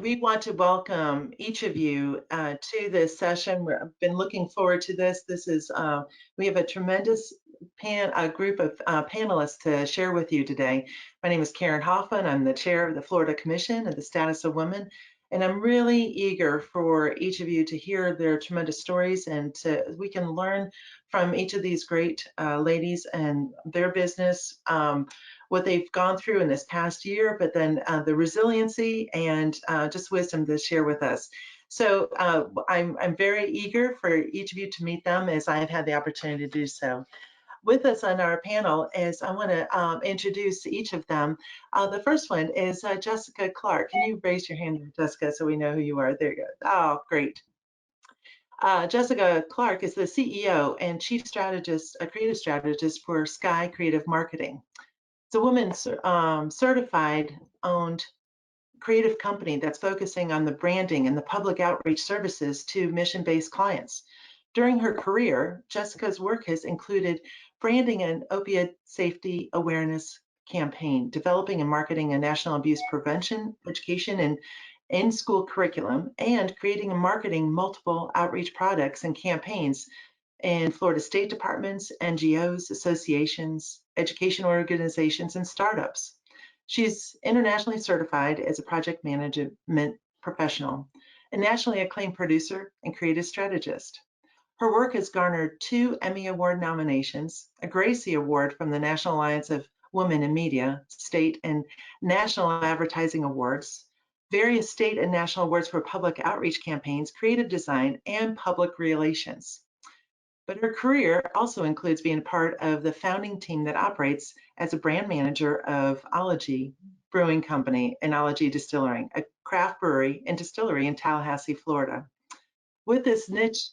We want to welcome each of you to this session. I've been looking forward to this. We have a tremendous group of panelists to share with you today. My name is Karen Hoffman. I'm the chair of the Florida Commission of the Status of Women, and I'm really eager for each of you to hear their tremendous stories and we can learn from each of these great ladies and their business. What they've gone through in this past year, but then the resiliency and just wisdom to share with us. So I'm very eager for each of you to meet them as I've had the opportunity to do so. With us on our panel is I want to introduce each of them. The first one is Jessica Clark. Can you raise your hand, Jessica, so we know who you are? There you go. Oh, great. Jessica Clark is the CEO and Chief Strategist, a creative strategist for Sky Creative Marketing. It's a woman certified owned creative company that's focusing on the branding and the public outreach services to mission-based clients. During her career, Jessica's work has included branding an opioid safety awareness campaign, developing and marketing a national abuse prevention education and in-school curriculum, and creating and marketing multiple outreach products and campaigns in Florida state departments, NGOs, associations, education organizations, and startups. She's internationally certified as a project management professional, a nationally acclaimed producer and creative strategist. Her work has garnered 2 Emmy Award nominations, a Gracie Award from the National Alliance of Women in Media, state and national advertising awards, various state and national awards for public outreach campaigns, creative design, and public relations. But her career also includes being part of the founding team that operates as a brand manager of Ology Brewing Company and Ology Distilling, a craft brewery and distillery in Tallahassee, Florida. With this niche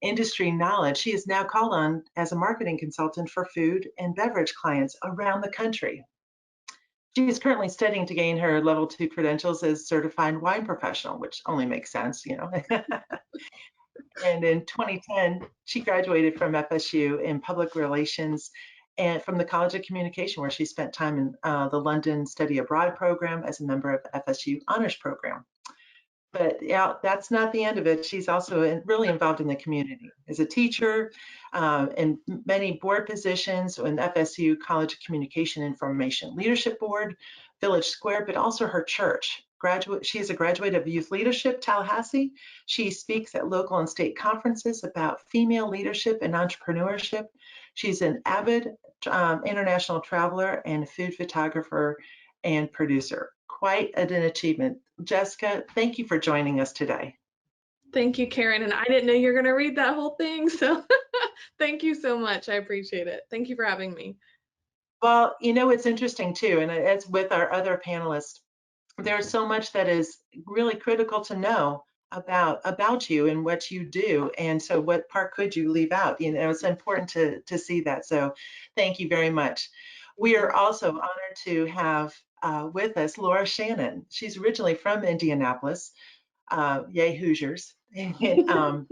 industry knowledge, she is now called on as a marketing consultant for food and beverage clients around the country. She is currently studying to gain her level 2 credentials as certified wine professional, which only makes sense, you know. And in 2010, she graduated from FSU in public relations and from the College of Communication, where she spent time in the London Study Abroad program as a member of FSU Honors Program. But yeah, that's not the end of it. She's also really involved in the community as a teacher in many board positions in FSU College of Communication Information Leadership Board, Village Square, but also her church. She is a graduate of Youth Leadership Tallahassee. She speaks at local and state conferences about female leadership and entrepreneurship. She's an avid international traveler and food photographer and producer. Quite an achievement. Jessica, thank you for joining us today. Thank you, Karen. And I didn't know you're going to read that whole thing. So thank you so much. I appreciate it. Thank you for having me. Well, you know, it's interesting too, and it's with our other panelists. There's so much that is really critical to know about you and what you do. And so what part could you leave out? You know, it's important to see that. So thank you very much. We are also honored to have with us Laura Shannon. She's originally from Indianapolis. Yay Hoosiers. And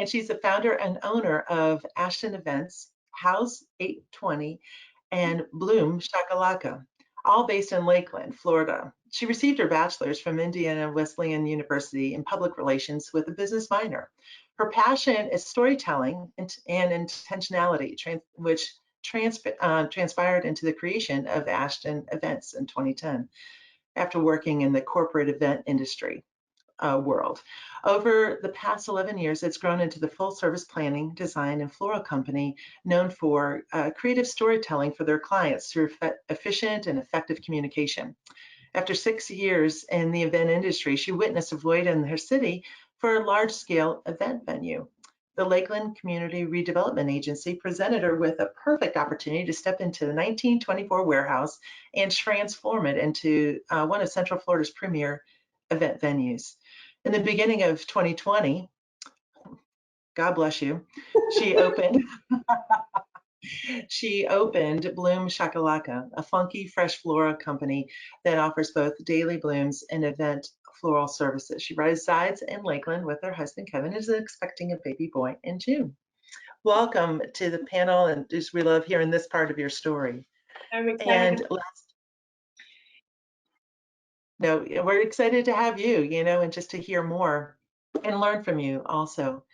she's the founder and owner of Ashton Events, House 820, and Bloom Shakalaka, all based in Lakeland, Florida. She received her bachelor's from Indiana Wesleyan University in public relations with a business minor. Her passion is storytelling and intentionality, which transpired into the creation of Ashton Events in 2010 after working in the corporate event industry world. Over the past 11 years, it's grown into the full service planning, design, and floral company known for creative storytelling for their clients through efficient and effective communication. After 6 years in the event industry, she witnessed a void in her city for a large-scale event venue. The Lakeland Community Redevelopment Agency presented her with a perfect opportunity to step into the 1924 warehouse and transform it into one of Central Florida's premier event venues. In the beginning of 2020, God bless you, she opened Bloom Shakalaka, a funky fresh flora company that offers both daily blooms and event floral services. She resides in Lakeland with her husband, Kevin, who's expecting a baby boy in June. Welcome to the panel, and just we love hearing this part of your story. I'm excited. No, we're excited to have you, and just to hear more and learn from you also.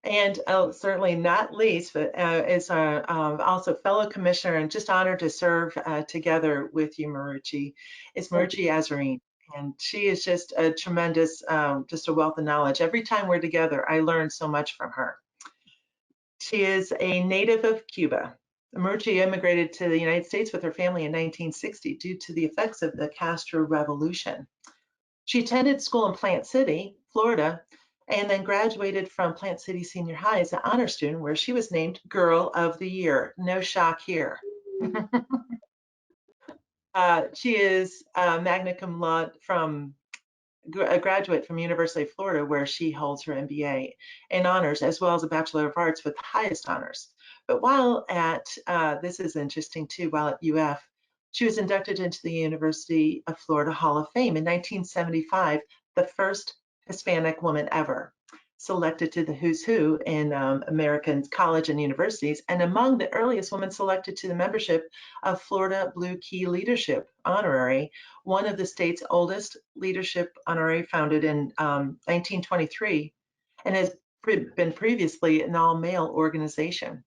And certainly not least, but is our also fellow commissioner and just honored to serve together with you, Marucci, is Marucci Azarine. And she is just a tremendous, just a wealth of knowledge. Every time we're together, I learn so much from her. She is a native of Cuba. Marucci immigrated to the United States with her family in 1960 due to the effects of the Castro Revolution. She attended school in Plant City, Florida, and then graduated from Plant City Senior High as an honor student, where she was named Girl of the Year. No shock here. She is a magna cum laude from a graduate from University of Florida, where she holds her MBA in honors, as well as a Bachelor of Arts with highest honors. But while at, this is interesting too, while at UF, she was inducted into the University of Florida Hall of Fame in 1975, the first Hispanic woman ever selected to the who's who in American college and universities, and among the earliest women selected to the membership of Florida Blue Key Leadership Honorary, one of the state's oldest leadership honorary, founded in 1923, and has been previously an all-male organization.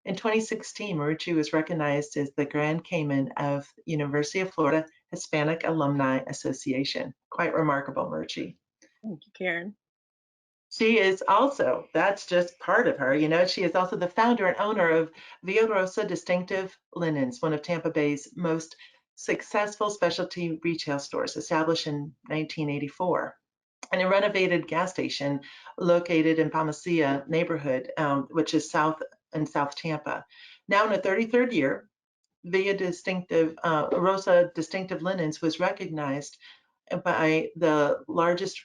In 2016, Marucci was recognized as the Grand Cayman of University of Florida Hispanic Alumni Association. Quite remarkable, Marucci. Thank you, Karen. She is also, that's just part of her, she is also the founder and owner of Villa Rosa Distinctive Linens, one of Tampa Bay's most successful specialty retail stores, established in 1984, and a renovated gas station located in Palmacia neighborhood, which is South Tampa. Now in the 33rd year, Rosa Distinctive Linens was recognized by the largest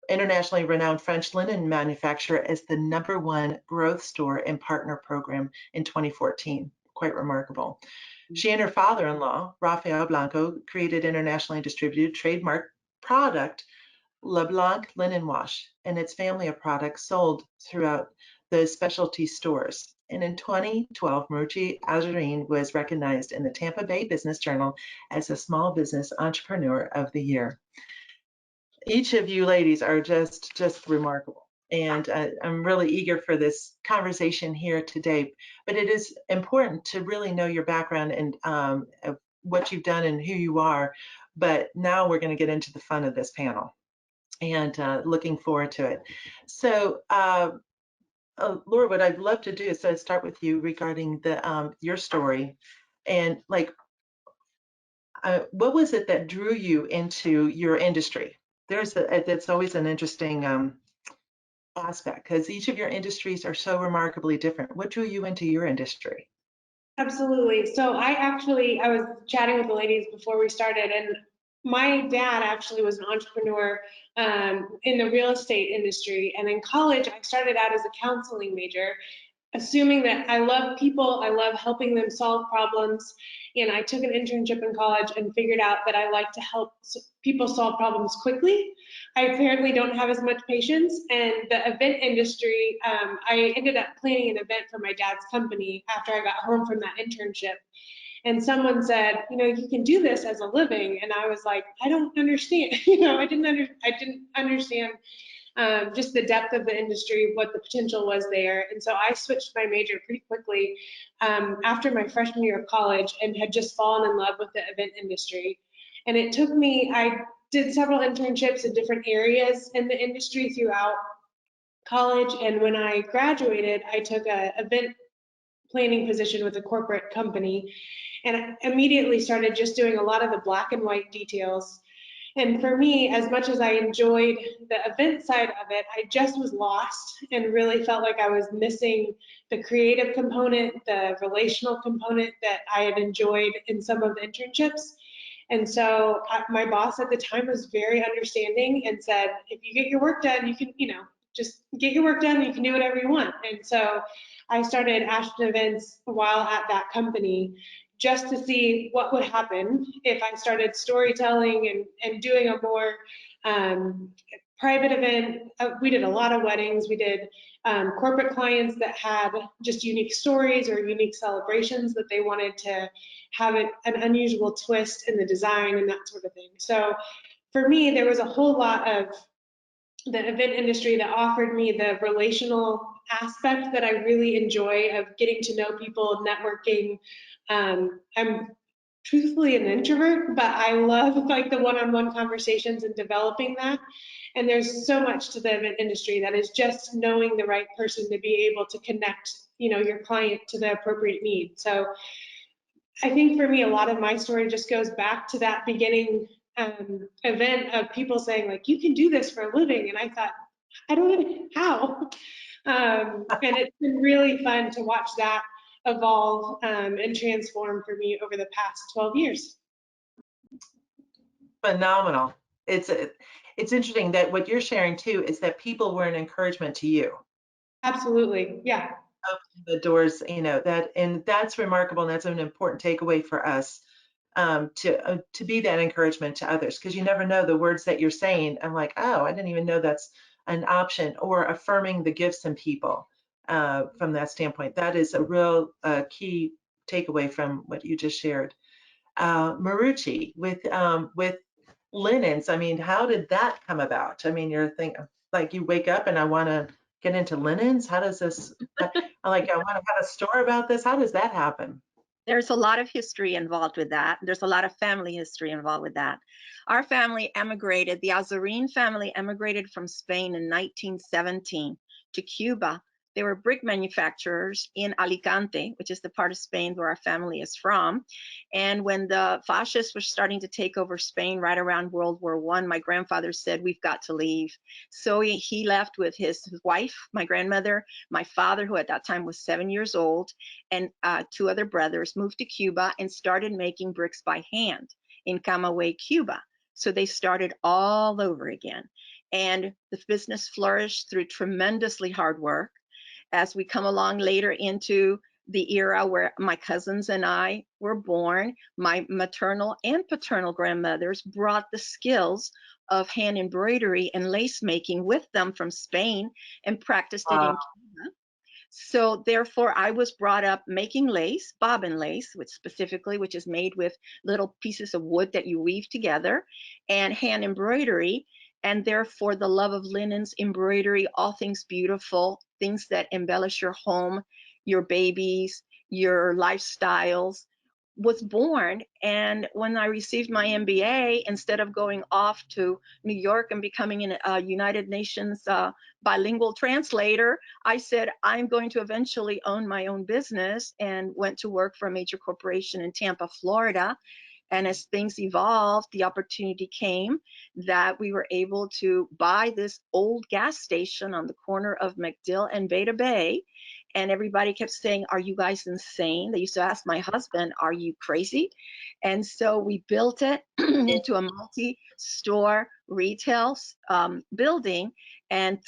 internationally renowned French linen manufacturer as the #1 growth store and partner program in 2014. Quite remarkable. She and her father-in-law, Rafael Blanco, created internationally distributed trademark product LeBlanc Linen Wash, and its family of products sold throughout the specialty stores. And in 2012, Marucci Azarine was recognized in the Tampa Bay Business Journal as a Small Business Entrepreneur of the Year. Each of you ladies are just remarkable, and I'm really eager for this conversation here today. But it is important to really know your background and what you've done and who you are. But now we're going to get into the fun of this panel, and looking forward to it. So, Laura, what I'd love to do is start with you regarding the your story, and like, what was it that drew you into your industry? That's always an interesting aspect, because each of your industries are so remarkably different. What drew you into your industry? Absolutely. So I was chatting with the ladies before we started, and my dad actually was an entrepreneur in the real estate industry. And in college, I started out as a counseling major, assuming that I love people, I love helping them solve problems. And I took an internship in college and figured out that I like to help people solve problems quickly. I apparently don't have as much patience. And the event industry, I ended up planning an event for my dad's company after I got home from that internship. And someone said, you can do this as a living. And I was like, I don't understand. I didn't understand just the depth of the industry, what the potential was there. And so I switched my major pretty quickly after my freshman year of college, and had just fallen in love with the event industry. And it took me, I did several internships in different areas in the industry throughout college. And when I graduated, I took an event planning position with a corporate company, and I immediately started just doing a lot of the black and white details. And for me, as much as I enjoyed the event side of it, I just was lost and really felt like I was missing the creative component, the relational component that I had enjoyed in some of the internships. And so my boss at the time was very understanding and said, if you get your work done, you can, just get your work done, you can do whatever you want. And so I started Ashton Events while at that company, just to see what would happen if I started storytelling and doing a more private event. We did a lot of weddings. We did corporate clients that had just unique stories or unique celebrations that they wanted to have an unusual twist in the design and that sort of thing. So for me, there was a whole lot of the event industry that offered me the relational aspect that I really enjoy of getting to know people, networking. I'm truthfully an introvert, but I love like the one-on-one conversations and developing that. And there's so much to the event industry that is just knowing the right person to be able to connect, your client to the appropriate need. So I think for me, a lot of my story just goes back to that beginning event of people saying like, you can do this for a living. And I thought, I don't know how. And it's been really fun to watch that evolve and transform for me over the past 12 years. Phenomenal. It's interesting that what you're sharing too is that people were an encouragement to you. Absolutely. Yeah. Opening the doors, and that's remarkable. And that's an important takeaway for us, to be that encouragement to others, because you never know the words that you're saying. I'm like, oh, I didn't even know that's an option, or affirming the gifts in people from that standpoint. That is a real key takeaway from what you just shared. Marucci, with linens, I mean, how did that come about? I mean, you're thinking like you wake up and I want to get into linens. How does this, I want to have a store about this. How does that happen? There's a lot of history involved with that. There's a lot of family history involved with that. Our family emigrated, the Azorin family emigrated from Spain in 1917 to Cuba. They were brick manufacturers in Alicante, which is the part of Spain where our family is from. And when the fascists were starting to take over Spain right around World War I, my grandfather said, we've got to leave. So he left with his wife, my grandmother, my father, who at that time was 7 years old, and 2 other brothers, moved to Cuba and started making bricks by hand in Camagüey, Cuba. So they started all over again. And the business flourished through tremendously hard work. As we come along later into the era where my cousins and I were born, my maternal and paternal grandmothers brought the skills of hand embroidery and lace making with them from Spain and practiced it in Cuba. So therefore, I was brought up making lace, bobbin lace, which is made with little pieces of wood that you weave together, and hand embroidery. And therefore, the love of linens, embroidery, all things beautiful, things that embellish your home, your babies, your lifestyles, was born. And when I received my MBA, instead of going off to New York and becoming a United Nations bilingual translator, I said, I'm going to eventually own my own business, and went to work for a major corporation in Tampa, Florida. And as things evolved, the opportunity came that we were able to buy this old gas station on the corner of MacDill and Beta Bay. And everybody kept saying, are you guys insane? They used to ask my husband, are you crazy? And so we built it into a multi-store retail building, and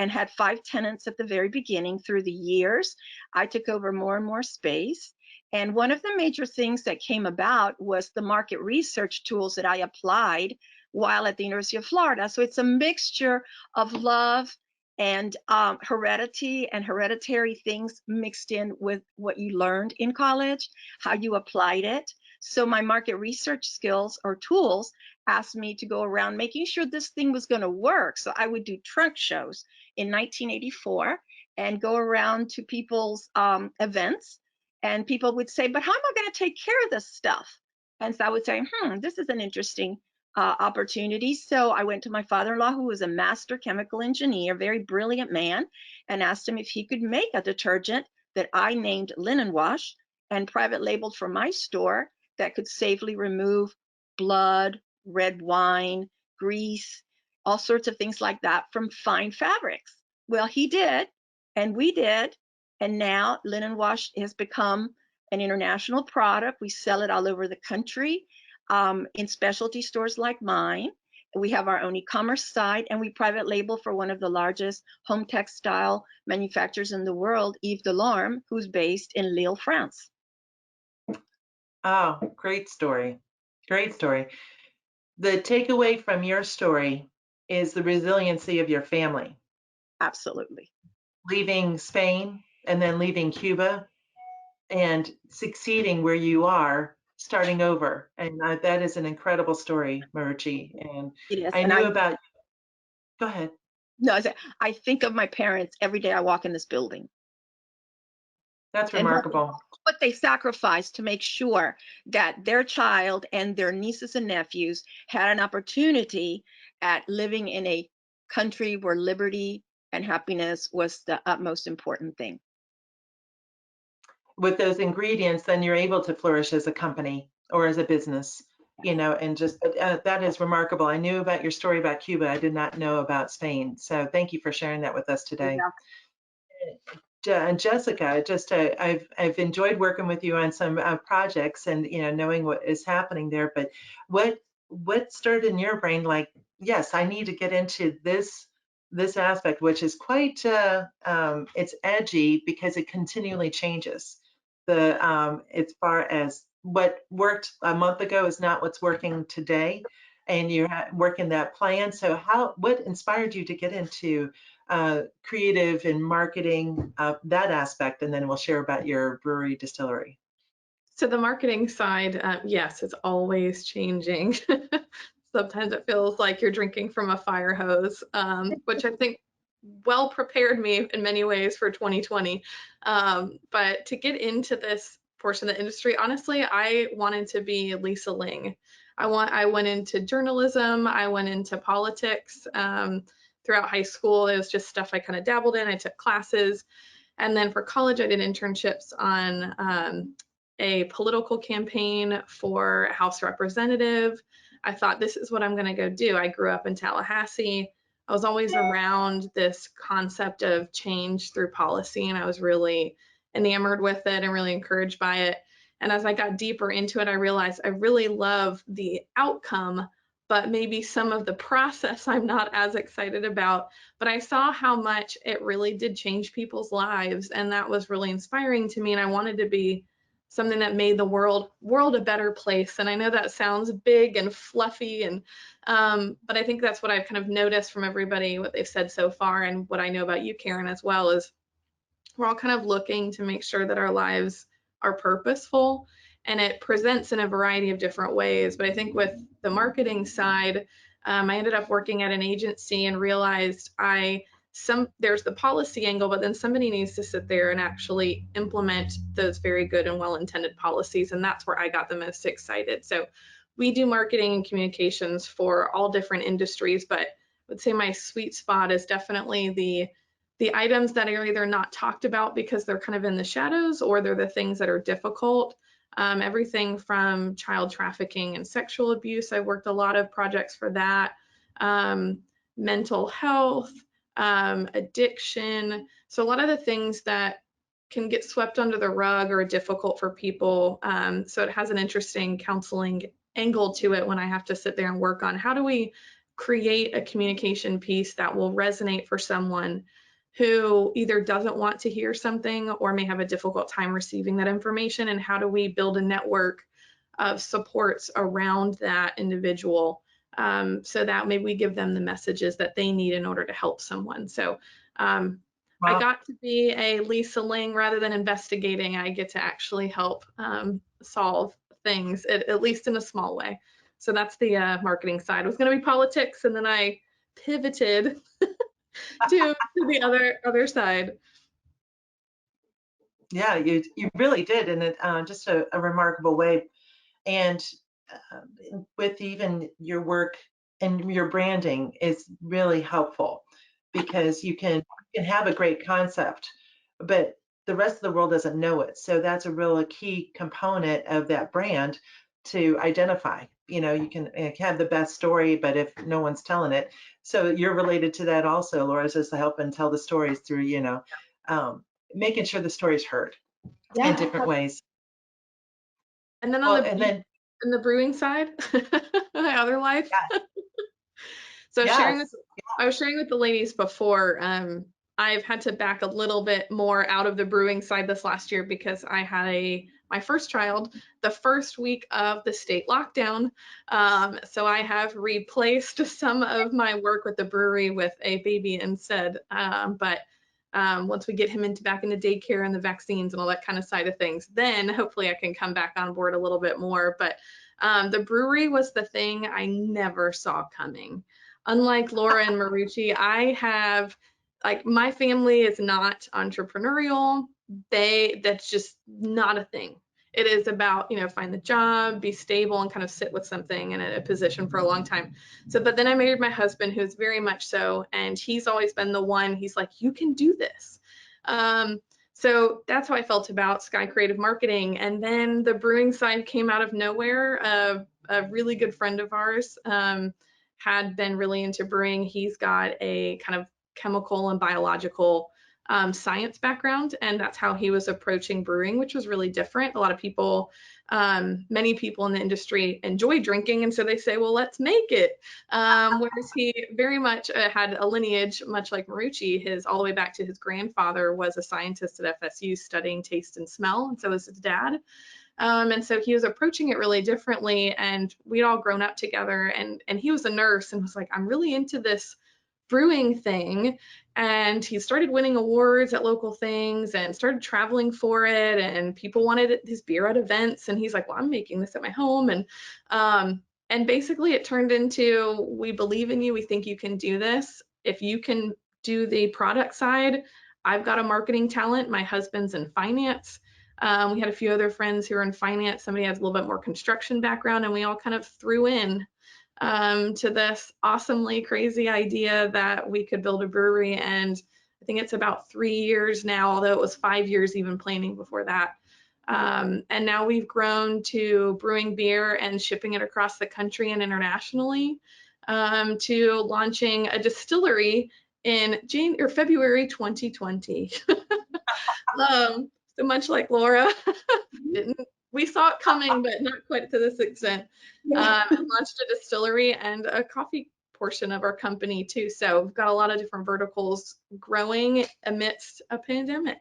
had 5 tenants at the very beginning. Through the years, I took over more and more space. And one of the major things that came about was the market research tools that I applied while at the University of Florida. So it's a mixture of love and hereditary things mixed in with what you learned in college, how you applied it. So my market research skills or tools asked me to go around making sure this thing was going to work. So I would do trunk shows in 1984 and go around to people's events. And people would say, but how am I going to take care of this stuff? And so I would say, this is an interesting opportunity. So I went to my father-in-law, who was a master chemical engineer, very brilliant man, and asked him if he could make a detergent that I named Linen Wash and private labeled for my store that could safely remove blood, red wine, grease, all sorts of things like that from fine fabrics. Well, he did, and we did. And now Linen Wash has become an international product. We sell it all over the country in specialty stores like mine. We have our own e-commerce site, and we private label for one of the largest home textile manufacturers in the world, Yves Delorme, who's based in Lille, France. Oh, great story. Great story. The takeaway from your story is the resiliency of your family. Absolutely. Leaving Spain and then leaving Cuba and succeeding where you are starting over. And that is an incredible story, Marucci. And It is. I And knew about, go ahead. no, I think of my parents every day I walk in this building, That's and remarkable. what they sacrificed to make sure that their child and their nieces and nephews had an opportunity at living in a country where liberty and happiness was the utmost important thing. With those ingredients, then you're able to flourish as a company or as a business, you know, and just that is remarkable. I knew about your story about Cuba. I did not know about Spain. So thank you for sharing that with us today. And Jessica, just I've enjoyed working with you on some projects and, you know, knowing what is happening there. But what started in your brain like, yes, I need to get into this aspect, which is quite it's edgy because it continually changes. As far as what worked a month ago is not what's working today, and you're working that plan. So what inspired you to get into creative and marketing, that aspect, and then we'll share about your brewery distillery. So the marketing side, yes, it's always changing. Sometimes it feels like you're drinking from a fire hose, which I think well prepared me in many ways for 2020. But to get into this portion of the industry, honestly, I wanted to be Lisa Ling. I went into journalism. I went into politics. Throughout high school, it was just stuff I kind of dabbled in. I took classes. And then for college, I did internships on a political campaign for House representative. I thought, this is what I'm going to go do. I grew up in Tallahassee. I was always around this concept of change through policy, and I was really enamored with it and really encouraged by it. And as I got deeper into it, I realized I really love the outcome, but maybe some of the process I'm not as excited about. But I saw how much it really did change people's lives, and that was really inspiring to me. And I wanted to be something that made the world a better place. And I know that sounds big and fluffy, and but I think that's what I've kind of noticed from everybody, what they've said so far, and what I know about you, Karen, as well, is we're all kind of looking to make sure that our lives are purposeful, and it presents in a variety of different ways. But I think with the marketing side, I ended up working at an agency and realized there's the policy angle, but then somebody needs to sit there and actually implement those very good and well-intended policies. And that's where I got the most excited. So we do marketing and communications for all different industries, but I would say my sweet spot is definitely the items that are either not talked about because they're kind of in the shadows, or they're the things that are difficult. Everything from child trafficking and sexual abuse. I worked a lot of projects for that. Mental health, addiction. So a lot of the things that can get swept under the rug or are difficult for people. So it has an interesting counseling angle to it when I have to sit there and work on how do we create a communication piece that will resonate for someone who either doesn't want to hear something or may have a difficult time receiving that information, and how do we build a network of supports around that individual, so that maybe we give them the messages that they need in order to help someone. So Wow. I got to be a Lisa Ling. Rather than investigating, I get to actually help solve things, at least in a small way. So that's the marketing side. It was going to be politics, and then I pivoted to the other side. Yeah, you really did, and it just a remarkable way. And with even your work and your branding is really helpful, because you can have a great concept, but the rest of the world doesn't know it. So that's a real key component of that brand to identify. You know, you can have the best story, but if no one's telling it, so you're related to that also, Laura, just to help and tell the stories through, you know, making sure the story's heard in different ways. And then Well, and then in the brewing side, my other life. yes, So yes, I was sharing with the ladies before, I've had to back a little bit more out of the brewing side this last year because I had my first child the first week of the state lockdown. So I have replaced some of my work with the brewery with a baby instead. But once we get him back into daycare and the vaccines and all that kind of side of things, then hopefully I can come back on board a little bit more. But the brewery was the thing I never saw coming. Unlike Laura and Marucci, I have, like, my family is not entrepreneurial. That's just not a thing. It is about, find the job, be stable, and kind of sit with something in a position for a long time. So, but then I married my husband, who's very much so, and he's always been the one, he's like, you can do this. So that's how I felt about Sky Creative Marketing. And then the brewing side came out of nowhere. A really good friend of ours had been really into brewing. He's got a kind of chemical and biological science background, and that's how he was approaching brewing, which was really different. A lot of people, many people in the industry enjoy drinking, and so they say, well, let's make it. Whereas he very much had a lineage, much like Marucci, all the way back to his grandfather was a scientist at FSU studying taste and smell, and so was his dad. And so he was approaching it really differently, and we'd all grown up together, and he was a nurse and was like, I'm really into this brewing thing. And he started winning awards at local things and started traveling for it, and people wanted his beer at events, and he's like, well, I'm making this at my home. And basically it turned into, we believe in you, we think you can do this. If you can do the product side, I've got a marketing talent, my husband's in finance. We had a few other friends who are in finance, somebody has a little bit more construction background, and we all kind of threw in to this awesomely crazy idea that we could build a brewery. And I think it's about 3 years now, although it was 5 years even planning before that. And now we've grown to brewing beer and shipping it across the country and internationally, to launching a distillery in February 2020. So much like Laura, we saw it coming, but not quite to this extent. Launched a distillery and a coffee portion of our company too. So we've got a lot of different verticals growing amidst a pandemic.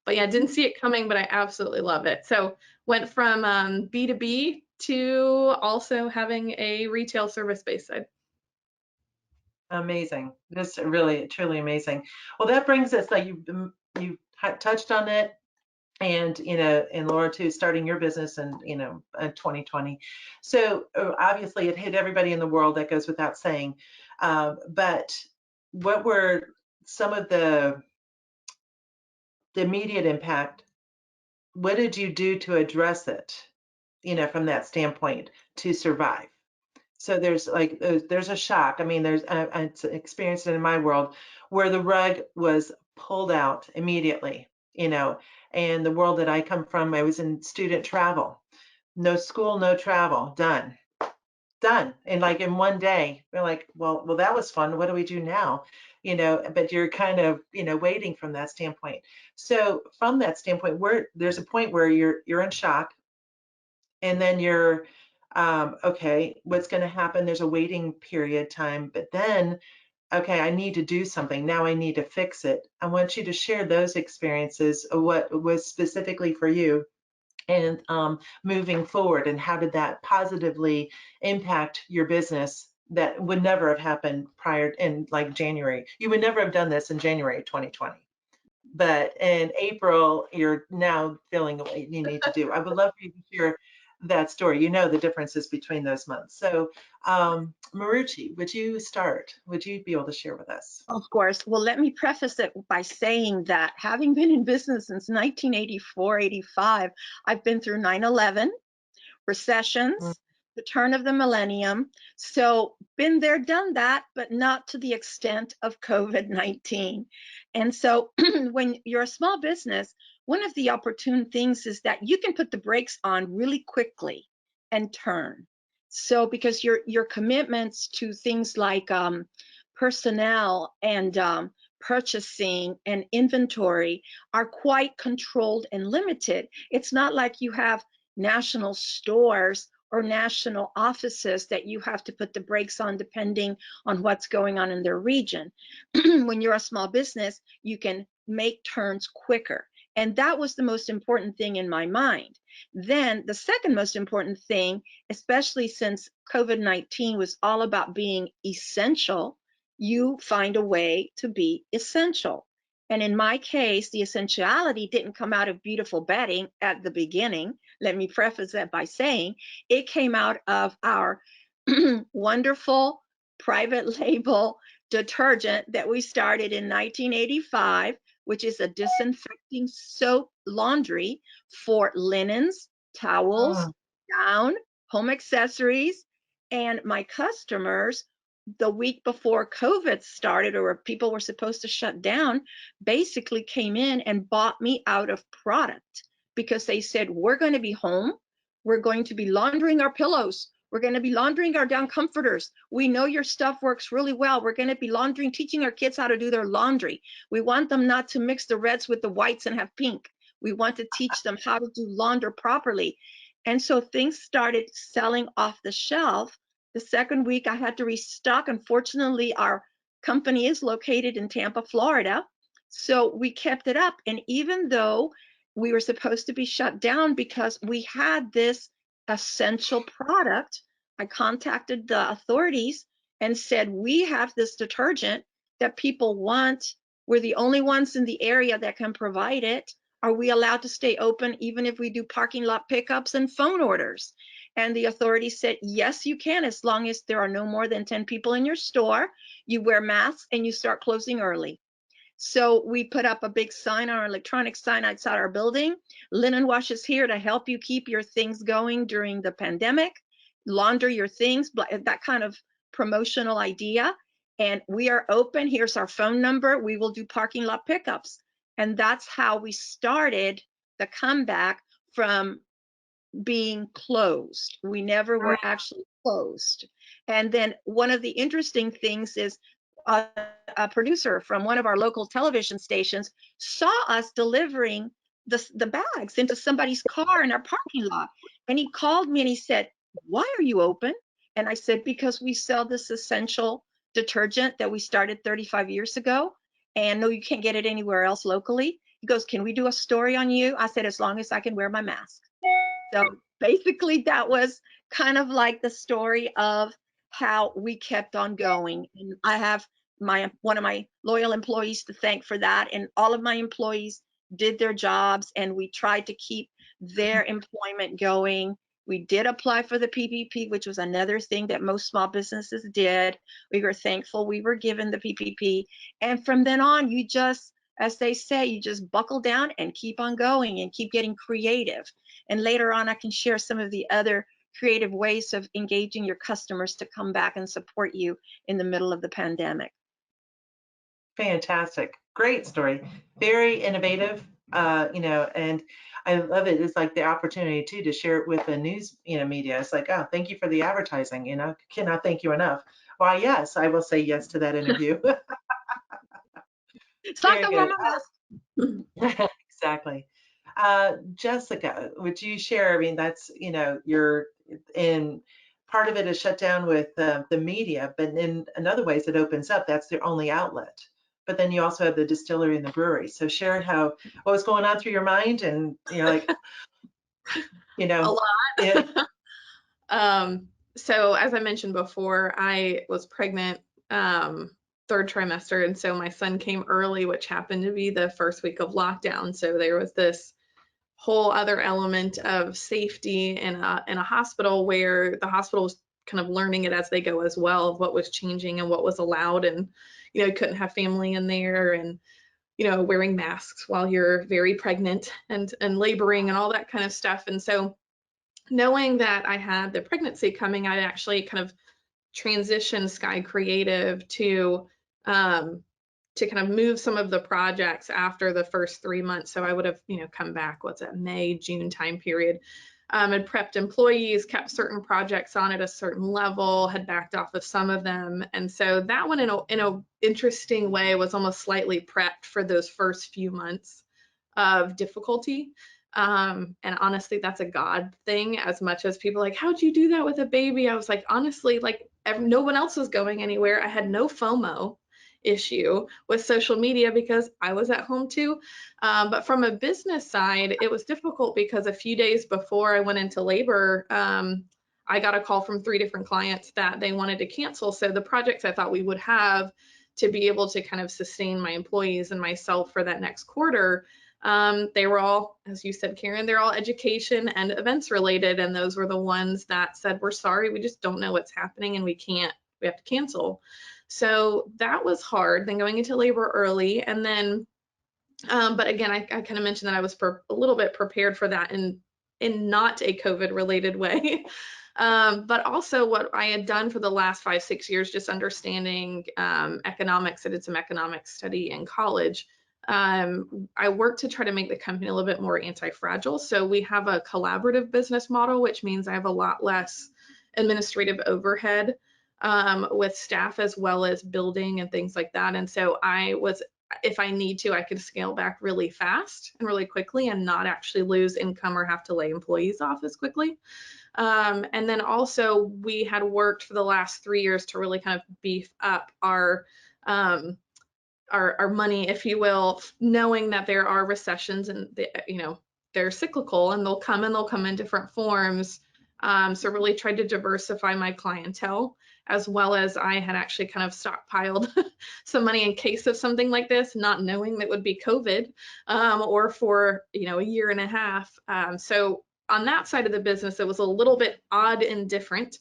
But yeah, didn't see it coming, but I absolutely love it. So went from B2B to also having a retail service-based side. Amazing. Just really, truly amazing. Well, that brings us, like you touched on it, and and Laura too, starting your business in 2020. So obviously it hit everybody in the world, that goes without saying. But what were some of the immediate impact? What did you do to address it, from that standpoint, to survive? So there's a shock. I mean, I experienced it in my world where the rug was pulled out immediately, and the world that I come from, I was in student travel. No school, no travel, done. And like in one day, we're like, well, that was fun. What do we do now? But you're kind of, waiting from that standpoint. So from that standpoint, there's a point where you're in shock, and then you're okay, what's going to happen? There's a waiting period time, but then, okay, I need to do something. Now I need to fix it. I want you to share those experiences of what was specifically for you, and moving forward, and how did that positively impact your business that would never have happened prior in like January. You would never have done this in January 2020. But in April, you're now feeling what you need to do. I would love for you to share that story. The differences between those months. So Marucci, would you start? Would you be able to share with us? Of course. Well, let me preface it by saying that having been in business since 1984, 85, I've been through 9/11, recessions, the turn of the millennium. So been there, done that, but not to the extent of COVID-19. And so when you're a small business, one of the opportune things is that you can put the brakes on really quickly and turn. So because your commitments to things like personnel and purchasing and inventory are quite controlled and limited. It's not like you have national stores or national offices that you have to put the brakes on depending on what's going on in their region. When you're a small business, you can make turns quicker. And that was the most important thing in my mind. Then the second most important thing, especially since COVID-19 was all about being essential, you find a way to be essential. And in my case, the essentiality didn't come out of beautiful bedding at the beginning. Let me preface that by saying it came out of our wonderful private label detergent that we started in 1985, which is a disinfecting soap laundry for linens, towels, down, home accessories. And my customers, the week before COVID started, or people were supposed to shut down, basically came in and bought me out of product because they said, we're going to be home. We're going to be laundering our pillows. We're going to be laundering our down comforters. We know your stuff works really well. We're going to be laundering, teaching our kids how to do their laundry. We want them not to mix the reds with the whites and have pink. We want to teach them how to do launder properly. And so things started selling off the shelf. The second week I had to restock. Unfortunately, our company is located in Tampa, Florida. So we kept it up. And even though we were supposed to be shut down because we had this essential product, I contacted the authorities and said, we have this detergent that people want. We're the only ones in the area that can provide it. Are we allowed to stay open even if we do parking lot pickups and phone orders? And the authorities said, yes, you can, as long as there are no more than 10 people in your store, you wear masks, and you start closing early. So we put up a big sign, our electronic sign outside our building. Linen Wash is here to help you keep your things going during the pandemic. Launder your things, that kind of promotional idea. And we are open. Here's our phone number. We will do parking lot pickups. And that's how we started the comeback from being closed. We never were actually closed. And then one of the interesting things is a producer from one of our local television stations saw us delivering the bags into somebody's car in our parking lot. And he called me and he said, why are you open? And I said, because we sell this essential detergent that we started 35 years ago. And no, you can't get it anywhere else locally. He goes, can we do a story on you? I said, as long as I can wear my mask. So basically that was kind of like the story of how we kept on going. And I have one of my loyal employees to thank for that. And all of my employees did their jobs, and we tried to keep their employment going. We did apply for the PPP, which was another thing that most small businesses did. We were thankful we were given the PPP. And from then on, you just, as they say, you just buckle down and keep on going and keep getting creative. And later on, I can share some of the other creative ways of engaging your customers to come back and support you in the middle of the pandemic. Fantastic. Great story. Very innovative, and I love it. It's like the opportunity too to share it with the news, media. It's like, oh, thank you for the advertising. Cannot thank you enough. Why, yes, I will say yes to that interview. It's like the woman mask. Exactly. Jessica, would you share? I mean, that's, you're in part of it is shut down with the media, but in other ways it opens up. That's their only outlet. But then you also have the distillery and the brewery. So share what was going on through your mind, and a lot. Yeah. So as I mentioned before, I was pregnant third trimester, and so my son came early, which happened to be the first week of lockdown. So there was this whole other element of safety in a hospital, where the hospital was kind of learning it as they go as well, of what was changing and what was allowed. And you couldn't have family in there, and wearing masks while you're very pregnant and laboring and all that kind of stuff. And so knowing that I had the pregnancy coming, I actually kind of transitioned Sky Creative to kind of move some of the projects after the first 3 months. So I would have, come back, May, June time period, and prepped employees, kept certain projects on at a certain level, had backed off of some of them. And so that one in a interesting way was almost slightly prepped for those first few months of difficulty. And honestly, that's a God thing. As much as people are like, how'd you do that with a baby? I was like, honestly, no one else was going anywhere. I had no FOMO issue with social media because I was at home too. But from a business side, it was difficult because a few days before I went into labor, I got a call from 3 different clients that they wanted to cancel. So the projects I thought we would have to be able to kind of sustain my employees and myself for that next quarter. They were all, as you said, Karen, they're all education and events related. And those were the ones that said, we're sorry, we just don't know what's happening and we have to cancel. So that was hard. Then going into labor early. And then, but again, I kind of mentioned that I was a little bit prepared for that in not a COVID related way. But also what I had done for the last 5-6 years, just understanding economics. I did some economics study in college. I worked to try to make the company a little bit more anti-fragile. So we have a collaborative business model, which means I have a lot less administrative overhead with staff as well as building and things like that. And so if I need to, I can scale back really fast and really quickly and not actually lose income or have to lay employees off as quickly. And then also we had worked for the last 3 years to really kind of beef up our money, if you will, knowing that there are recessions and they're cyclical and they'll come in different forms. So really tried to diversify my clientele, as well as I had actually kind of stockpiled some money in case of something like this, not knowing that would be COVID or for a year and a half. So on that side of the business, it was a little bit odd and different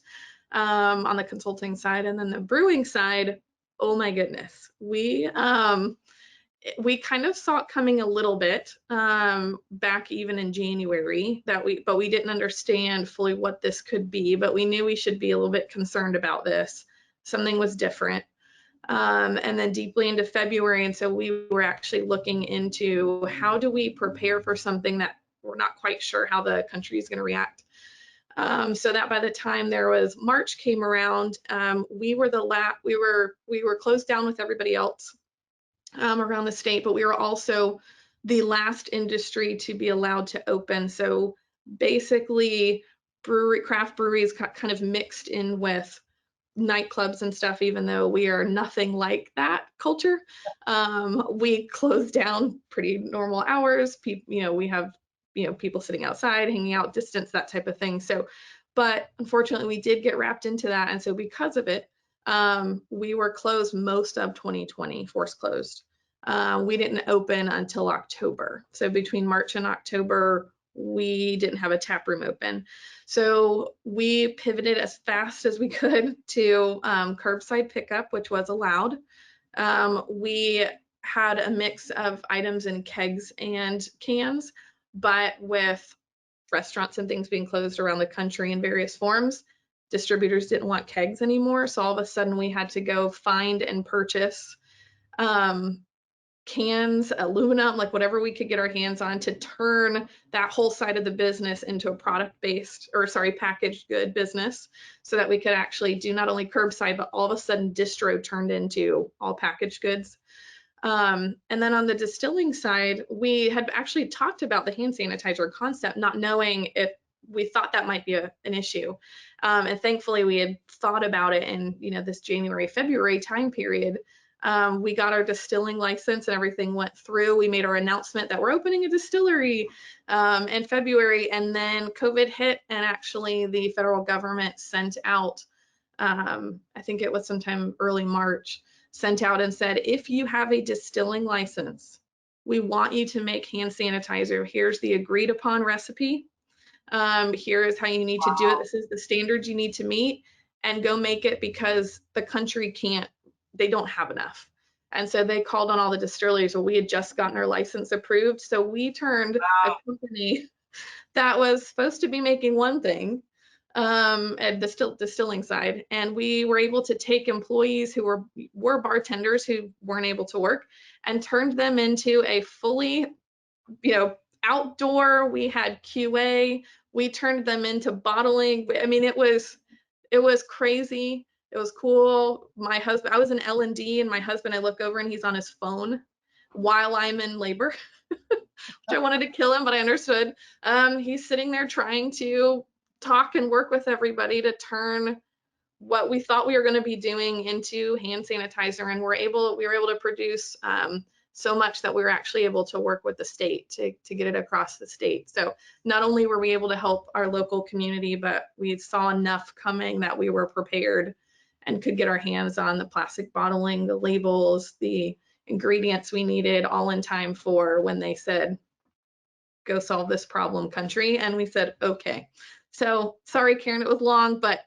on the consulting side. And then the brewing side, oh my goodness, we kind of saw it coming a little bit back even in January but we didn't understand fully what this could be, but we knew we should be a little bit concerned about this. Something was different. And then deeply into February. And so we were actually looking into how do we prepare for something that we're not quite sure how the country is going to react. So that by the time March came around, we were closed down with everybody else around the state, but we were also the last industry to be allowed to open. So basically craft breweries kind of mixed in with nightclubs and stuff, even though we are nothing like that culture. We closed down pretty normal hours. We have people sitting outside, hanging out, distance, that type of thing. So, but unfortunately, we did get wrapped into that, and so because of it, we were closed most of 2020, forced closed. We didn't open until October. So between March and October, we didn't have a tap room open. So we pivoted as fast as we could to curbside pickup, which was allowed. We had a mix of items in kegs and cans, but with restaurants and things being closed around the country in various forms, distributors didn't want kegs anymore. So all of a sudden we had to go find and purchase cans, aluminum, like whatever we could get our hands on to turn that whole side of the business into a packaged good business, so that we could actually do not only curbside, but all of a sudden distro turned into all packaged goods. And then on the distilling side, we had actually talked about the hand sanitizer concept, not knowing if we thought that might be an issue. And thankfully we had thought about it in this January, February time period. We got our distilling license and everything went through. We made our announcement that we're opening a distillery in February, and then COVID hit, and actually the federal government sent out, I think it was sometime early March, sent out and said, if you have a distilling license, we want you to make hand sanitizer. Here's the agreed upon recipe. Here is how you need to do it. This is the standards you need to meet, and go make it, because the country they don't have enough. And so they called on all the distilleries. Well, we had just gotten our license approved. So we turned a company that was supposed to be making one thing at the distilling side. And we were able to take employees who were bartenders who weren't able to work and turned them into a fully, outdoor. We had QA. We turned them into bottling. I mean, it was crazy. It was cool. My husband, I was in L&D, and my husband, I look over and he's on his phone while I'm in labor, which I wanted to kill him, but I understood. He's sitting there trying to talk and work with everybody to turn what we thought we were going to be doing into hand sanitizer. And we were able to produce so much that we were actually able to work with the state to get it across the state. So not only were we able to help our local community, but we saw enough coming that we were prepared and could get our hands on the plastic bottling, the labels, the ingredients we needed all in time for when they said, go solve this problem, country. And we said, okay. So sorry, Karen, it was long, but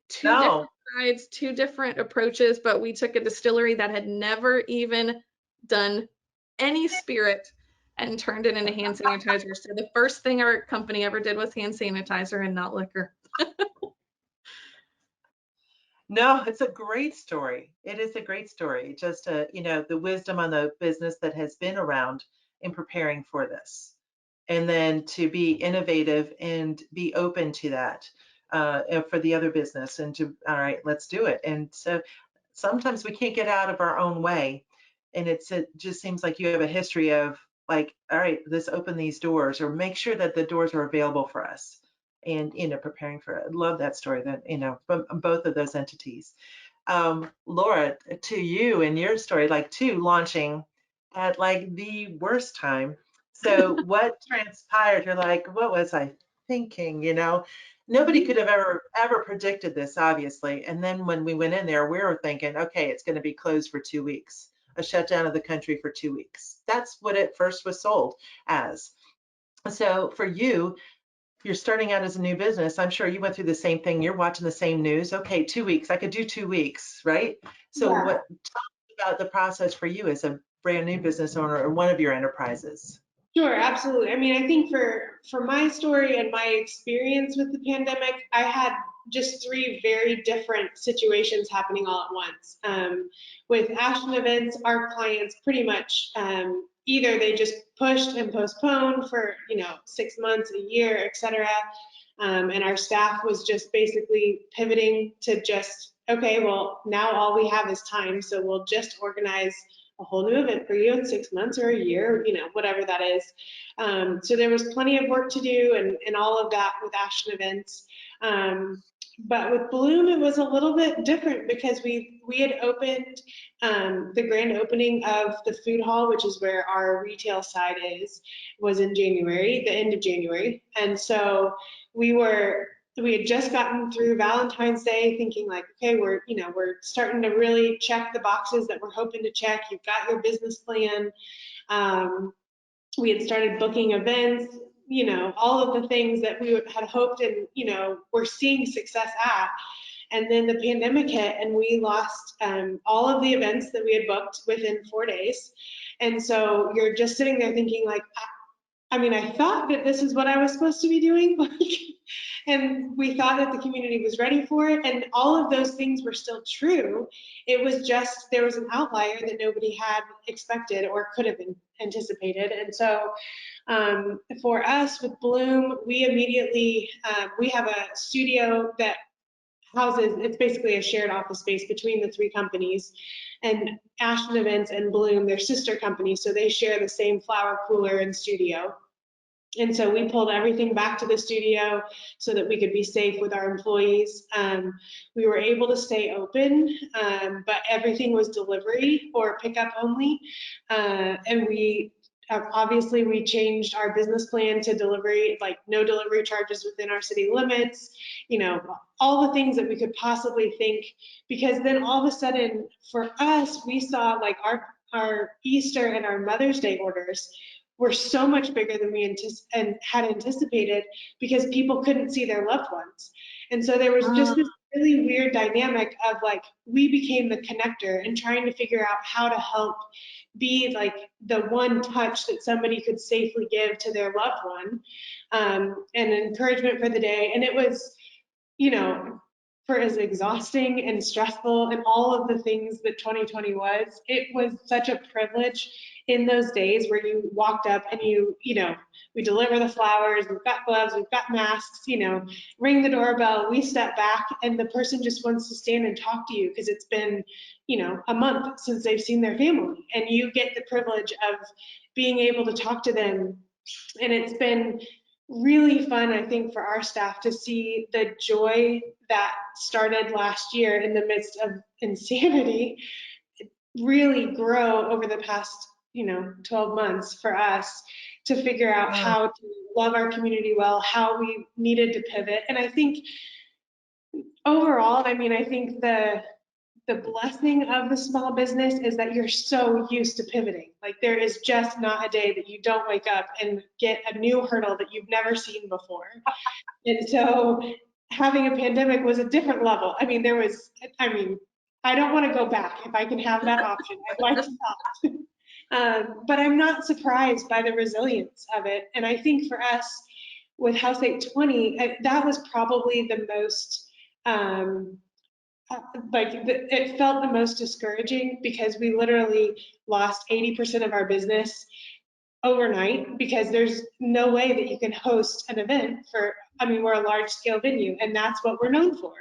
two No. different sides, two different approaches, but we took a distillery that had never even done any spirit and turned it into hand sanitizer. So the first thing our company ever did was hand sanitizer and not liquor. No, it's a great story. It is a great story. Just, the wisdom on the business that has been around in preparing for this. And then to be innovative and be open to that for the other business and to, all right, let's do it. And so sometimes we can't get out of our own way. And it just seems like you have a history of like, all right, let's open these doors or make sure that the doors are available for us. And, preparing for it. I love that story that, from both of those entities. Laura, to you and your story, like too, launching at like the worst time. So what transpired? You're like, what was I thinking? Nobody could have ever predicted this, obviously. And then when we went in there, we were thinking, okay, it's going to be closed for 2 weeks, a shutdown of the country for 2 weeks. That's what it first was sold as. So for you, you're starting out as a new business. I'm sure you went through the same thing. You're watching the same news. Okay, 2 weeks. I could do 2 weeks, right? So Yeah. talk about the process for you as a brand new business owner or one of your enterprises. Sure, absolutely. I mean, I think for my story and my experience with the pandemic, I had just 3 very different situations happening all at once. With Ashton Events, our clients pretty much either they just pushed and postponed for 6 months, a year, et cetera. And our staff was just basically pivoting to just, okay, well, now all we have is time, so we'll just organize a whole new event for you in 6 months or a year, whatever that is. So there was plenty of work to do and all of that with Ashton Events. But with Bloom, it was a little bit different because we had opened the grand opening of the food hall, which is where our retail side was in January, the end of January. And so we had just gotten through Valentine's Day thinking like, okay, we're starting to really check the boxes that we're hoping to check. You've got your business plan. We had started booking events, all of the things that we had hoped and, we're seeing success at. And then the pandemic hit and we lost all of the events that we had booked within 4 days. And so you're just sitting there thinking like, I thought that this is what I was supposed to be doing, and we thought that the community was ready for it, and all of those things were still true. It was just, there was an outlier that nobody had expected or could have been anticipated. And so for us with Bloom, we immediately, we have a studio that houses, it's basically a shared office space between the 3 companies, and Ashton Events and Bloom, they're sister companies, so they share the same flower cooler and studio. And so we pulled everything back to the studio so that we could be safe with our employees. We were able to stay open, but everything was delivery or pickup only. And obviously we changed our business plan to delivery, like no delivery charges within our city limits, all the things that we could possibly think, because then all of a sudden for us, we saw like our Easter and our Mother's Day orders were so much bigger than we had anticipated because people couldn't see their loved ones. And so there was just this really weird dynamic of like, we became the connector and trying to figure out how to help be like the one touch that somebody could safely give to their loved one, and encouragement for the day. And it was, for as exhausting and stressful and all of the things that 2020 was, it was such a privilege in those days where you walked up and we deliver the flowers, we've got gloves, we've got masks, ring the doorbell, we step back and the person just wants to stand and talk to you because it's been, a month since they've seen their family, and you get the privilege of being able to talk to them. And it's been really fun, I think, for our staff to see the joy that started last year in the midst of insanity really grow over the past 12 months for us to figure out how to love our community well, how we needed to pivot. And I think Overall, I mean, I think the blessing of the small business is that you're so used to pivoting. Like there is just not a day that you don't wake up and get a new hurdle that you've never seen before. And so having a pandemic was a different level. I mean, I don't want to go back. If I can have that option, I'd like to not. But I'm not surprised by the resilience of it. And I think for us with House 820, that was probably the most, it felt the most discouraging because we literally lost 80% of our business overnight because there's no way that you can host an event we're a large scale venue and that's what we're known for.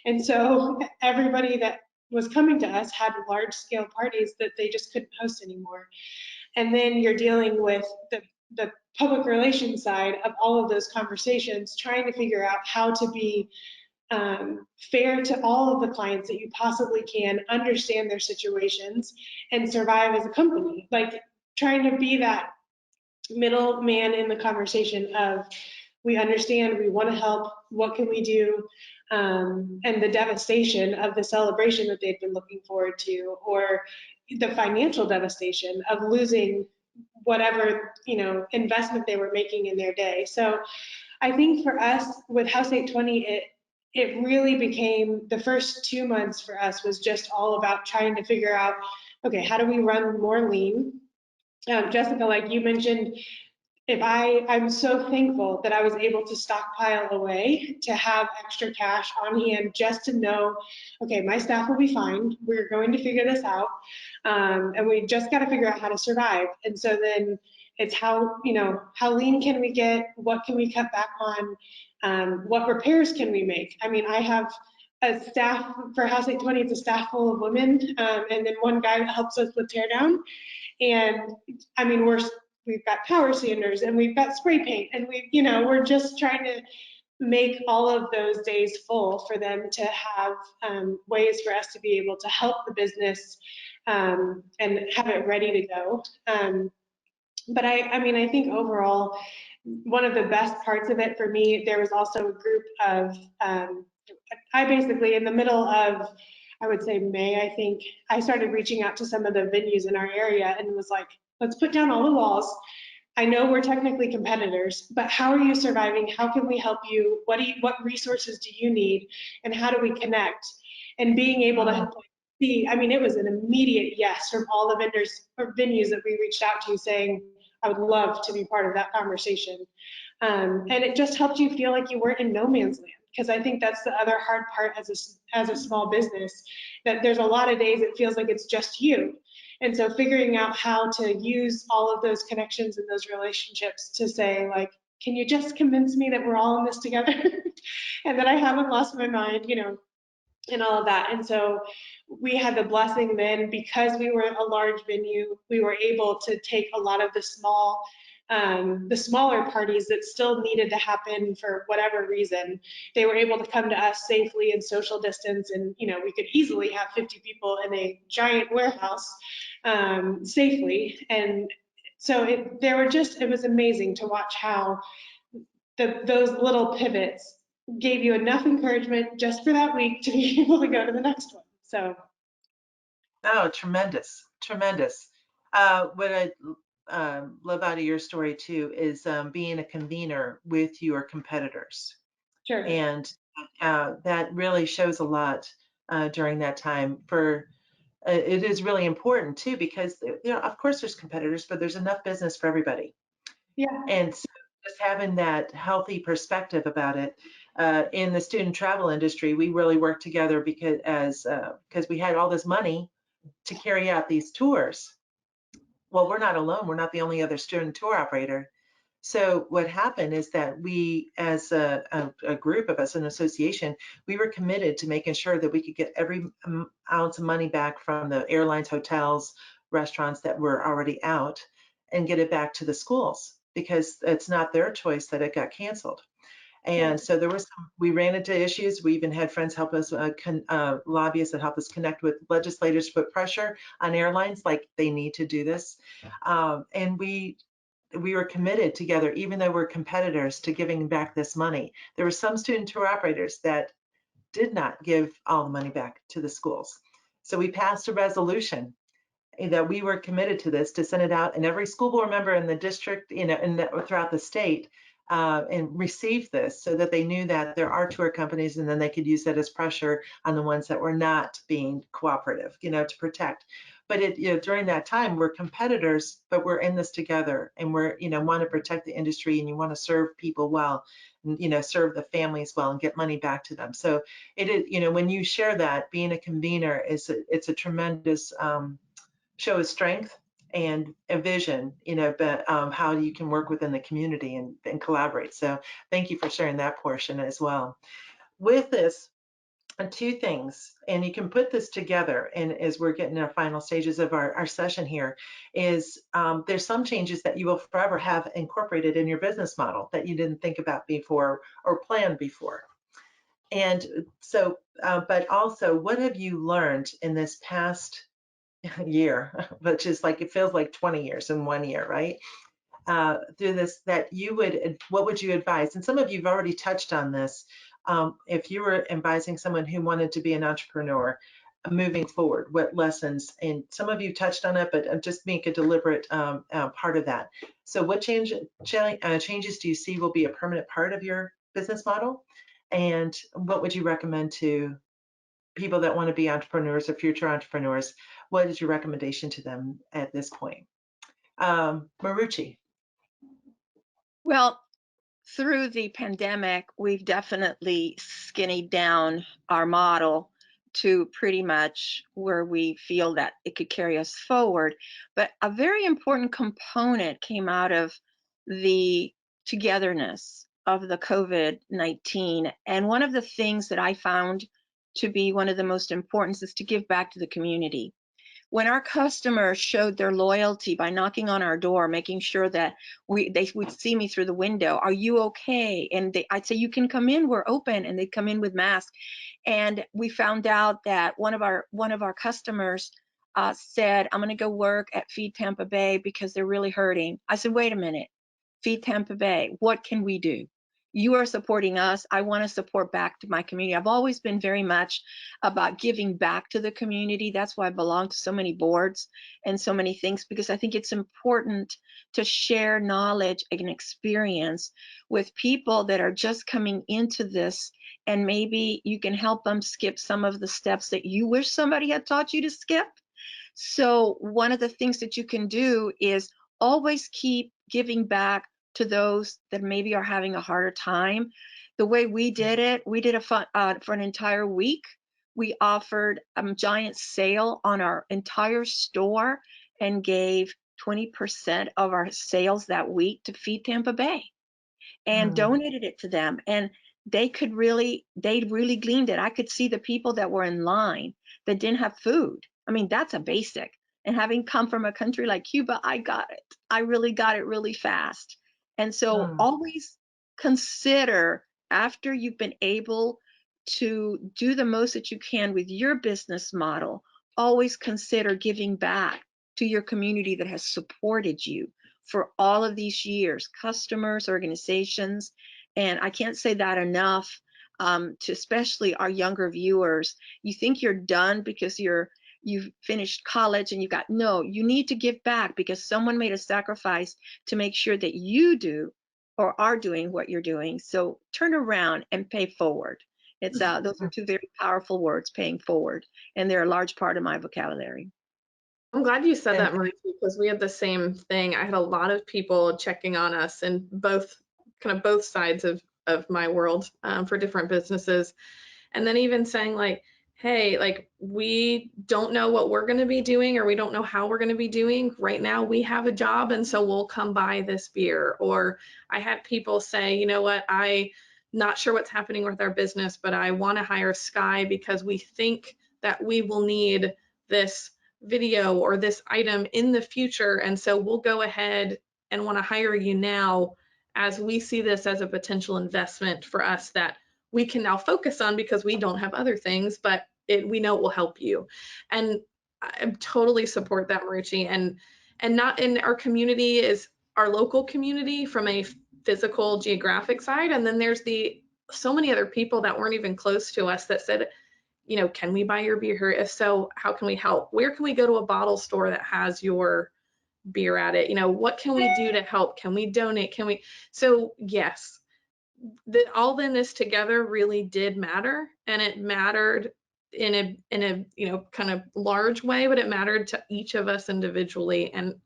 And so everybody that was coming to us had large scale parties that they just couldn't host anymore. And then you're dealing with the public relations side of all of those conversations, trying to figure out how to be fair to all of the clients that you possibly can, understand their situations, and survive as a company. Like trying to be that middle man in the conversation of, we understand, we want to help, what can we do? And the devastation of the celebration that they've been looking forward to, or the financial devastation of losing whatever, investment they were making in their day. So I think for us with House 820, it really became, the first 2 months for us was just all about trying to figure out, okay, how do we run more lean? Jessica, like you mentioned, I'm so thankful that I was able to stockpile away, to have extra cash on hand, just to know, okay, my staff will be fine. We're going to figure this out. And we just got to figure out how to survive. And so then it's how lean can we get? What can we cut back on? What repairs can we make? I mean, I have a staff for House 820, it's a staff full of women, and then one guy that helps us with teardown. And I mean, we've got power sanders and we've got spray paint, and we're just trying to make all of those days full for them to have ways for us to be able to help the business and have it ready to go. But I think overall, one of the best parts of it for me, there was also a group of, I basically, in the middle of, I would say May, I think, I started reaching out to some of the venues in our area and was like, let's put down all the walls. I know we're technically competitors, but how are you surviving? How can we help you? What resources do you need? And how do we connect? And being able to see, it was an immediate yes from all the vendors or venues that we reached out to, saying, I would love to be part of that conversation. And it just helped you feel like you weren't in no man's land. Because I think that's the other hard part as a small business, that there's a lot of days it feels like it's just you. And so figuring out how to use all of those connections and those relationships to say, like, can you just convince me that we're all in this together and that I haven't lost my mind, and all of that. And so we had the blessing then, because we were a large venue, we were able to take a lot of the smaller parties that still needed to happen for whatever reason. They were able to come to us safely and social distance, and we could easily have 50 people in a giant warehouse safely. And so it was amazing to watch how those little pivots gave you enough encouragement just for that week to be able to go to the next one. So. Oh, tremendous, tremendous. What I love out of your story too is being a convener with your competitors. Sure. And that really shows a lot during that time. It is really important too, because of course there's competitors, but there's enough business for everybody. Yeah. And so just having that healthy perspective about it. In the student travel industry, we really worked together because we had all this money to carry out these tours. Well, we're not alone. We're not the only other student tour operator. So what happened is that we, as a group of us, an association, we were committed to making sure that we could get every ounce of money back from the airlines, hotels, restaurants that were already out, and get it back to the schools, because it's not their choice that it got canceled. And so we ran into issues. We even had friends help us, lobbyists that help us connect with legislators to put pressure on airlines, like they need to do this. And we were committed together, even though we're competitors, to giving back this money. There were some student tour operators that did not give all the money back to the schools. So we passed a resolution that we were committed to this, to send it out, and every school board member in the district, and throughout the state, and received this, so that they knew that there are tour companies, and then they could use that as pressure on the ones that were not being cooperative, to protect. But during that time, we're competitors, but we're in this together, and we're, want to protect the industry, and you want to serve people well, and, serve the families well, and get money back to them. So it is, when you share that, being a convener it's a tremendous show of strength and a vision, but how you can work within the community and collaborate. So thank you for sharing that portion as well. With this, two things, and you can put this together, and as we're getting in our final stages of our session here, is there's some changes that you will forever have incorporated in your business model that you didn't think about before or plan before. And so, but also, what have you learned in this past year, which is like, it feels like 20 years in 1 year, right? Through this, that what would you advise? And some of you've already touched on this. If you were advising someone who wanted to be an entrepreneur moving forward, what lessons, and some of you touched on it, but just make a deliberate part of that. So what changes do you see will be a permanent part of your business model? And what would you recommend to people that want to be entrepreneurs or future entrepreneurs? What is your recommendation to them at this point? Marucci. Well, through the pandemic, we've definitely skinnied down our model to pretty much where we feel that it could carry us forward. But a very important component came out of the togetherness of the COVID-19. And one of the things that I found to be one of the most important is to give back to the community. When our customers showed their loyalty by knocking on our door, making sure that they would see me through the window, "Are you okay?" And I'd say, "You can come in, we're open," and they'd come in with masks. And we found out that one of our customers said, "I'm going to go work at Feed Tampa Bay because they're really hurting." I said, "Wait a minute, Feed Tampa Bay, what can we do? You are supporting us. I want to support back to my community." I've always been very much about giving back to the community. That's why I belong to so many boards and so many things, because I think it's important to share knowledge and experience with people that are just coming into this, and maybe you can help them skip some of the steps that you wish somebody had taught you to skip. So one of the things that you can do is always keep giving back to those that maybe are having a harder time. The way we did it, we did for an entire week. We offered a giant sale on our entire store and gave 20% of our sales that week to Feed Tampa Bay, and donated it to them. And they really gleaned it. I could see the people that were in line that didn't have food. I mean, that's a basic. And having come from a country like Cuba, I got it. I really got it really fast. And so always consider, after you've been able to do the most that you can with your business model, always consider giving back to your community that has supported you for all of these years, customers, organizations. And I can't say that enough to especially our younger viewers. You think you're done because you've finished college and you need to give back, because someone made a sacrifice to make sure that you do or are doing what you're doing. So turn around and pay forward. It's those are two very powerful words, paying forward, and they're a large part of my vocabulary. I'm glad you said that, Marie, because we had the same thing. I had a lot of people checking on us in both sides of my world for different businesses. And then even saying like, hey, like, we don't know what we're going to be doing, or we don't know how we're going to be doing. Right now we have a job, and so we'll come buy this beer. Or I had people say, you know what, I'm not sure what's happening with our business, but I want to hire Sky because we think that we will need this video or this item in the future, and so we'll go ahead and want to hire you now, as we see this as a potential investment for us that we can now focus on because we don't have other things, but we know it will help you. And I totally support that, Marucci. And not in our community is our local community from a physical geographic side, and then there's the so many other people that weren't even close to us that said, you know, can we buy your beer here? If so, how can we help? Where can we go to a bottle store that has your beer at it? You know, what can we do to help? Can we donate? Can we? So yes, all in this together really did matter, and it mattered in a you know, kind of large way, but it mattered to each of us individually. And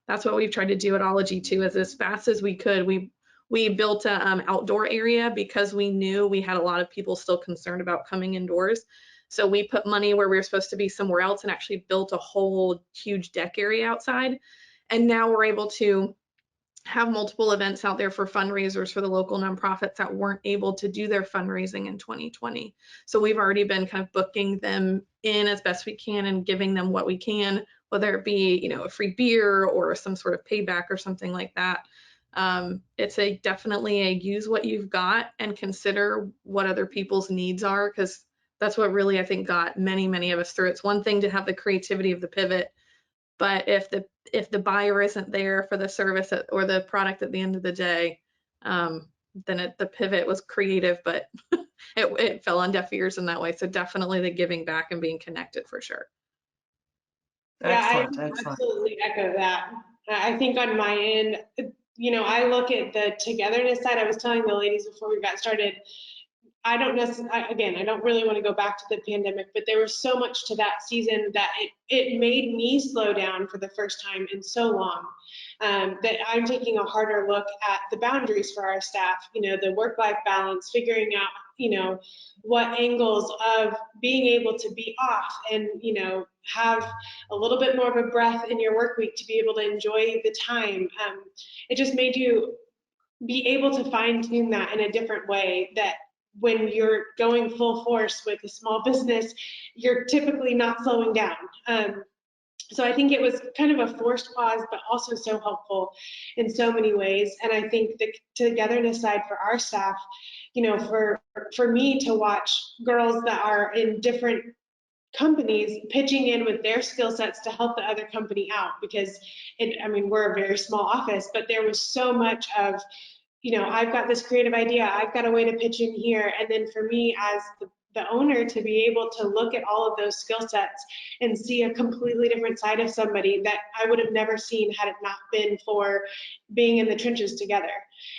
that's what we've tried to do at Ology too, is as fast as we could, we built a outdoor area because we knew we had a lot of people still concerned about coming indoors. So we put money where we were supposed to be somewhere else and actually built a whole huge deck area outside. And now we're able to have multiple events out there for fundraisers for the local nonprofits that weren't able to do their fundraising in 2020. So we've already been kind of booking them in as best we can and giving them what we can, whether it be, you know, a free beer or some sort of payback or something like that. It's definitely a use what you've got and consider what other people's needs are, because that's what really, I think, got many of us through. It's one thing to have the creativity of the pivot, but if the buyer isn't there for the service or the product at the end of the day, then the pivot was creative, but it fell on deaf ears in that way. So definitely the giving back and being connected for sure. Excellent, Yeah, I excellent. absolutely echo that. I think on my end, you know, I look at the togetherness side. I was telling the ladies before we got started, I don't necessarily, again, I don't really want to go back to the pandemic, but there was so much to that season that it made me slow down for the first time in so long, that I'm taking a harder look at the boundaries for our staff, you know, the work-life balance, figuring out, you know, what angles of being able to be off and, you know, have a little bit more of a breath in your work week to be able to enjoy the time. It just made you be able to fine tune that in a different way, that when you're going full force with a small business, you're typically not slowing down. So I think it was kind of a forced pause, but also so helpful in so many ways. And I think the togetherness side for our staff, you know, for me to watch girls that are in different companies pitching in with their skill sets to help the other company out, because I mean, we're a very small office, but there was so much of, you know, I've got this creative idea, I've got a way to pitch in here. And then for me as the owner to be able to look at all of those skill sets and see a completely different side of somebody that I would have never seen had it not been for being in the trenches together.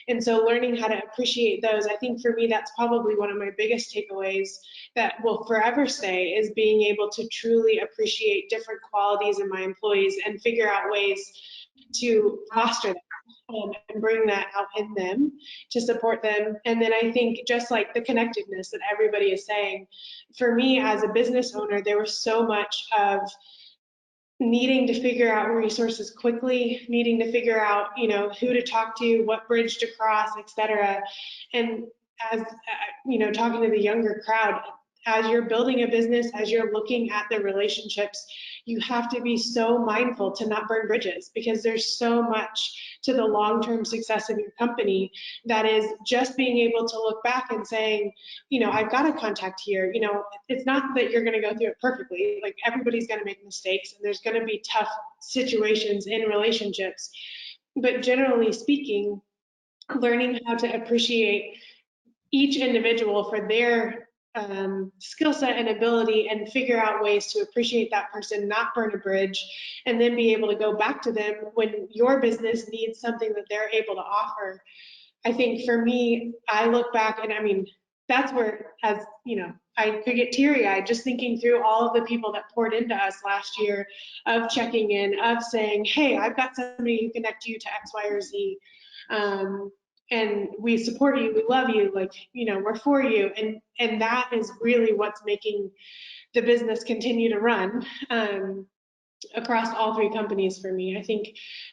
And so learning how to appreciate those, I think for me, that's probably one of my biggest takeaways that will forever stay, is being able to truly appreciate different qualities in my employees and figure out ways to foster them. And bring that out in them to support them. And then I think just like the connectedness that everybody is saying, for me as a business owner, there was so much of needing to figure out resources quickly, needing to figure out, you know, who to talk to, what bridge to cross, etc. And as you know, talking to the younger crowd, as you're building a business, as you're looking at the relationships, you have to be so mindful to not burn bridges, because there's so much to the long-term success of your company that is just being able to look back and saying, you know, I've got a contact here. You know, it's not that you're going to go through it perfectly. Like, everybody's going to make mistakes and there's going to be tough situations in relationships. But generally speaking, learning how to appreciate each individual for their skill set and ability, and figure out ways to appreciate that person, not burn a bridge, and then be able to go back to them when your business needs something that they're able to offer. I think for me, I look back and I mean, that's where, as you know, I could get teary-eyed just thinking through all of the people that poured into us last year, of checking in, of saying, hey, I've got somebody who connect you to X, Y, or Z. And we support you, we love you, like, you know, we're for you. And that is really what's making the business continue to run across all three companies for me. I think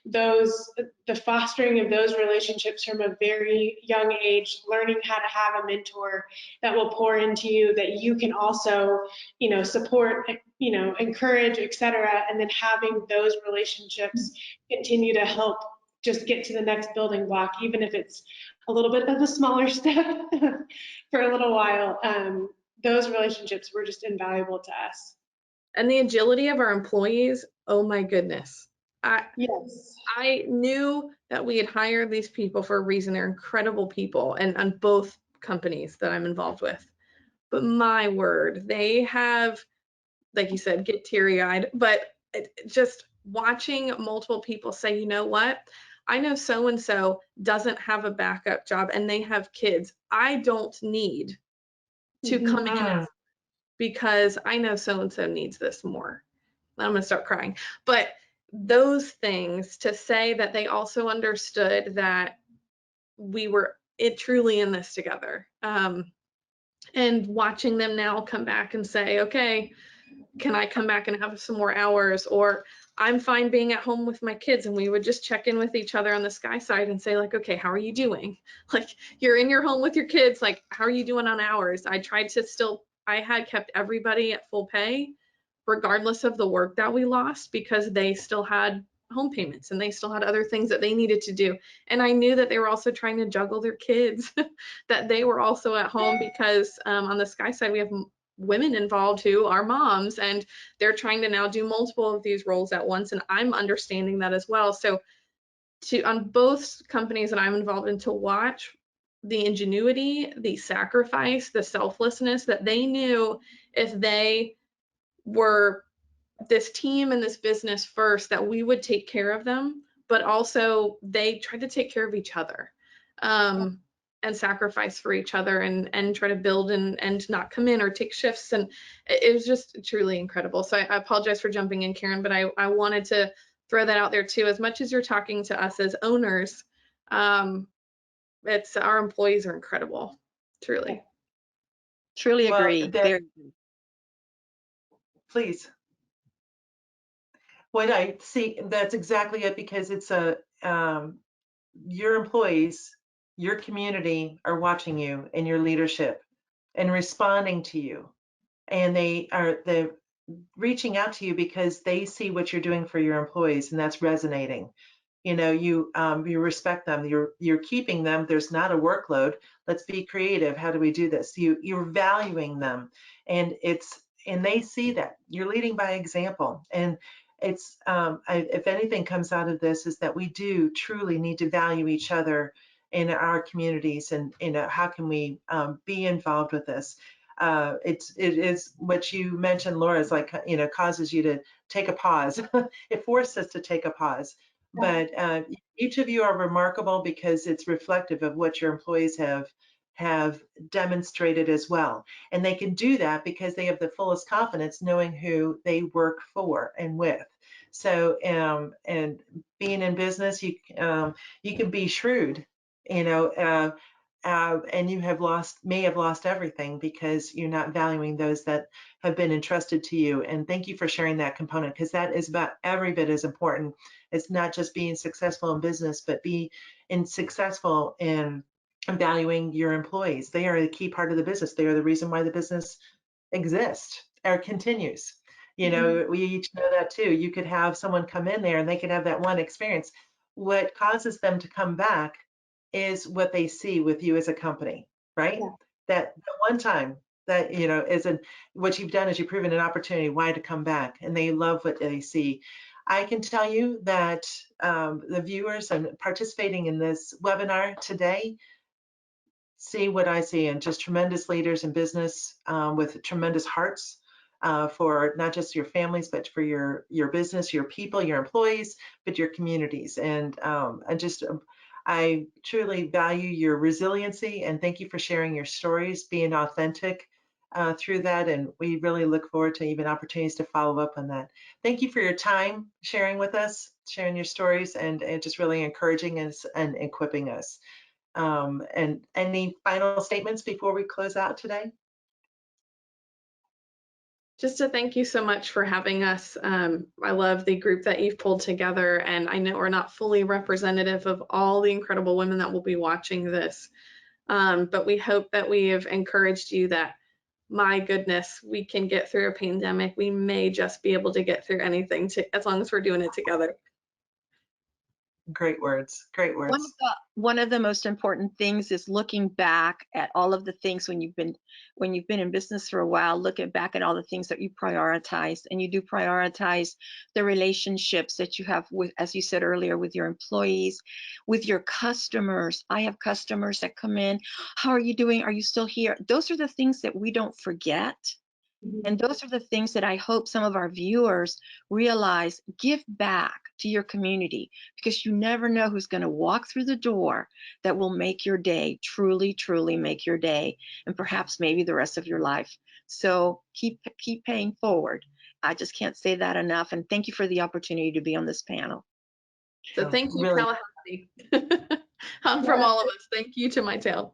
the fostering of those relationships from a very young age, learning how to have a mentor that will pour into you, that you can also, you know, support, you know, encourage, etc. And then having those relationships continue to help just get to the next building block, even if it's a little bit of a smaller step for a little while. Those relationships were just invaluable to us. And the agility of our employees, oh my goodness. Yes. I knew that we had hired these people for a reason. They're incredible people, and on both companies that I'm involved with. But my word, they have, like you said, get teary-eyed, but just watching multiple people say, you know what? I know so-and-so doesn't have a backup job and they have kids. I don't need to come in because I know so-and-so needs this more. I'm gonna start crying. But those things, to say that they also understood that we were truly in this together. And watching them now come back and say, okay, can I come back and have some more hours? Or I'm fine being at home with my kids. And we would just check in with each other on the Sky side and say, like, okay, how are you doing? Like, you're in your home with your kids, like, how are you doing on hours? I tried to still, I had kept everybody at full pay, regardless of the work that we lost, because they still had home payments and they still had other things that they needed to do. And I knew that they were also trying to juggle their kids, that they were also at home because on the Sky side, we have women involved who are moms, and they're trying to now do multiple of these roles at once. And I'm understanding that as well. So on both companies that I'm involved in, to watch the ingenuity, the sacrifice, the selflessness that they knew if they were this team and this business first, that we would take care of them, but also they tried to take care of each other, and sacrifice for each other, and try to build and not come in or take shifts. And it was just truly incredible. So I apologize for jumping in, Karen, but I wanted to throw that out there too. As much as you're talking to us as owners, it's our employees are incredible, truly. Truly Well, agree. Very good. please. What I see, that's exactly it, because it's your employees, your community are watching you and your leadership and responding to you. And they're reaching out to you because they see what you're doing for your employees, and that's resonating. You know, you respect them, you're keeping them. There's not a workload. Let's be creative. How do we do this? You're valuing them, and they see that you're leading by example. And it's if anything comes out of this, is that we do truly need to value each other in our communities, and how can we be involved with this. It is what you mentioned, Laura, is like, causes you to take a pause. It forces us to take a pause. But each of you are remarkable because it's reflective of what your employees have demonstrated as well. And they can do that because they have the fullest confidence knowing who they work for and with. So, and being in business, you can be shrewd, and you may have lost everything because you're not valuing those that have been entrusted to you. And thank you for sharing that component, because that is about every bit as important. It's not just being successful in business, but successful in valuing your employees. They are a key part of the business. They are the reason why the business exists or continues. We each know that too. You could have someone come in there and they could have that one experience. What causes them to come back is what they see with you as a company, right? Yeah. That the one time that, what you've done is you've proven an opportunity why to come back, and they love what they see. I can tell you that the viewers and participating in this webinar today see what I see, and just tremendous leaders in business with tremendous hearts for not just your families, but for your business, your people, your employees, but your communities. And I truly value your resiliency, and thank you for sharing your stories, being authentic through that. And we really look forward to even opportunities to follow up on that. Thank you for your time sharing with us, sharing your stories, and just really encouraging us and equipping us. And any final statements before we close out today? Just to thank you so much for having us. I love the group that you've pulled together, and I know we're not fully representative of all the incredible women that will be watching this, but we hope that we have encouraged you that, my goodness, we can get through a pandemic. We may just be able to get through anything as long as we're doing it together. Great words. Great words. One of the most important things is looking back at all of the things when you've been in business for a while, looking back at all the things that you prioritize, and you do prioritize the relationships that you have with, as you said earlier, with your employees, with your customers. I have customers that come in. How are you doing? Are you still here? Those are the things that we don't forget. And those are the things that I hope some of our viewers realize. Give back to your community, because you never know who's going to walk through the door that will make your day, truly, truly make your day, and perhaps maybe the rest of your life. So keep paying forward. I just can't say that enough. And thank you for the opportunity to be on this panel. So thank you, Really. Tallahassee. From all of us, thank you to Mitel.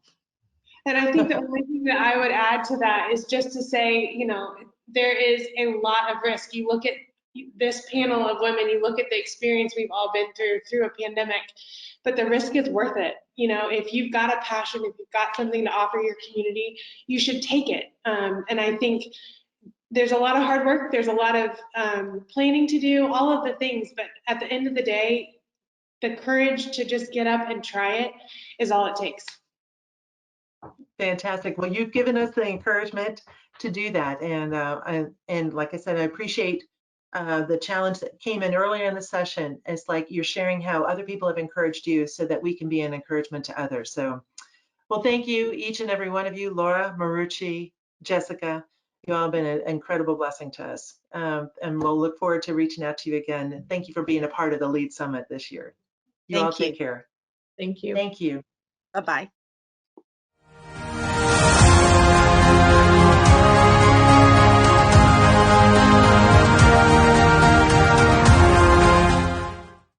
And I think the only thing that I would add to that is just to say, you know, there is a lot of risk. You look at this panel of women, you look at the experience we've all been through a pandemic, but the risk is worth it. You know, if you've got a passion, if you've got something to offer your community, you should take it. And I think there's a lot of hard work, there's a lot of planning to do, all of the things, but at the end of the day, the courage to just get up and try it is all it takes. Fantastic. Well, you've given us the encouragement to do that. And like I said, I appreciate the challenge that came in earlier in the session. It's like you're sharing how other people have encouraged you so that we can be an encouragement to others. So, well, thank you, each and every one of you, Laura, Marucci, Jessica. You all have been an incredible blessing to us. And we'll look forward to reaching out to you again. Thank you for being a part of the LEAD Summit this year. You all take care. Thank you. Thank you. Bye-bye.